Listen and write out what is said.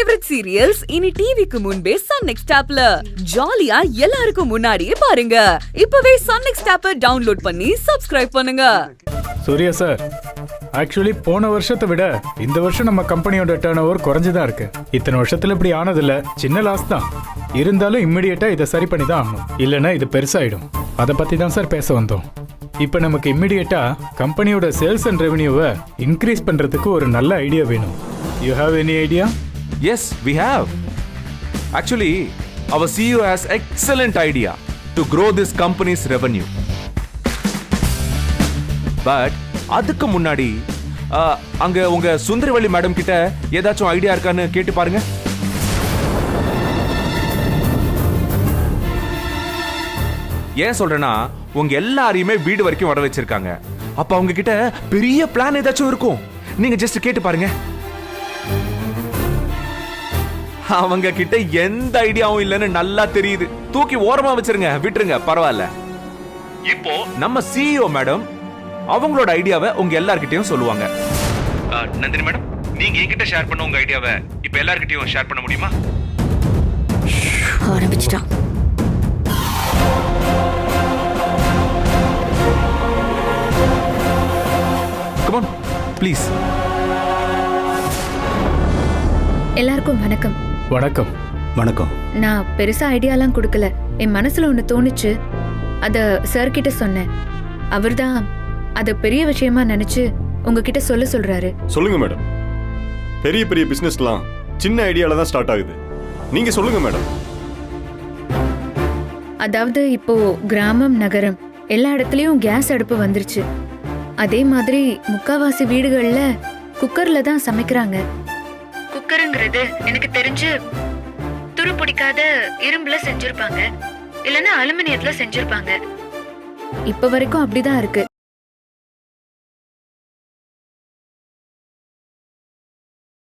Favourite serials இனி டிவிக்கு முன்பே சன் நெக்ஸ்ட் ஆப்ல ஜாலியா எல்லாருக்கும் முன்னாடியே பாருங்க. இப்பவே சன் நெக்ஸ்ட் ஆப்பை டவுன்லோட் பண்ணி சப்ஸ்கிரைப் பண்ணுங்க. சூர்யா சார், ஆக்சுவலி போன வருஷத்தை விட இந்த வருஷம் நம்ம கம்பெனியோட டர்ன் ஓவர் குறைஞ்சுதான் இருக்கு. இத்தனை வருஷத்துல இப்படி ஆனதில்ல, சின்ன லாஸ் தான். இருந்தாலும் இம்மிடியட்டா இதை சரி பண்ணி தான் ஆகணும், இல்லைன்னா இது பெருசாயிடும். அதை பத்தி தான் சார் பேச வந்தோம். இப்போ நமக்கு இம்மிடியட்டா கம்பெனியோட சேல்ஸ் அண்ட் ரெவன்யூவை இன்க்ரீஸ் பண்றதுக்கு ஒரு நல்ல ஐடியா வேணும். You have any idea? Yes, we have. Actually, our CEO has excellent idea to grow this company's revenue. But அதுக்கு முன்னாடி அங்க உங்க சுந்தரவள்ளி மேடம் கிட்ட ஏதாச்சும் ஐடியா இருக்கான்னு கேட்டு பாருங்க. ஏன் சொல்றேன்னா, உங்க எல்லாரையுமே வீடு வரைக்கும் வர வச்சிருக்காங்க. அப்ப அவங்க கிட்ட பெரிய பிளான் ஏதாச்சும் இருக்கும். நீங்க ஜஸ்ட் கேட்டு பாருங்க. அவங்க கிட்ட எந்த ஐடியாவும் இல்லைன்னு நல்லா தெரியுது. தூக்கி ஓரமா வச்சிருங்க, விட்டுருங்க, பரவாயில்ல. இப்போ நம்ம சிஇஓ மேடம் அவங்களோட ஐடியாவை உங்க எல்லார்கிட்டயும் சொல்லுவாங்க. நந்தினி மேடம், நீங்க என்கிட்ட ஷேர் பண்ண உங்க ஐடியாவை இப்ப எல்லார்கிட்டயும் ஷேர் பண்ண முடியுமா? ஆரம்பிச்சிட்டான். Come on, please. எல்லாருக்கும் வணக்கம். வணக்கம். வணக்கம். நான் பெருசா ஐடியாலாம் கொடுக்கல. என் மனசுல ஒண்ணு தோணுச்சு, அத சார் கிட்ட சொன்னேன். அவர்தான் அத பெரிய விஷயமா நினைச்சு உங்ககிட்ட சொல்றாரு. சொல்லுங்க மேடம். பெரிய பெரிய பிசினஸ்லாம் சின்ன ஐடியால தான் ஸ்டார்ட் ஆகுது. நீங்க சொல்லுங்க மேடம். அதாவது இப்போ கிராமம் நகரம் எல்லா இடத்துலயும் கேஸ் அடுப்பு வந்துருச்சு. அதே மாதிரி முக்காவாசி வீடுகள்ல குக்கர்ல தான் சமைக்கிறாங்க. குக்கருங்கிறது எனக்கு தெரிஞ்சு துரு பிடிக்காத இரும்புல செஞ்சிருப்பாங்க, இல்லைன்னா அலுமினியத்துல செஞ்சிருப்பாங்க. இப்ப வரைக்கும் அப்படிதான் இருக்கு.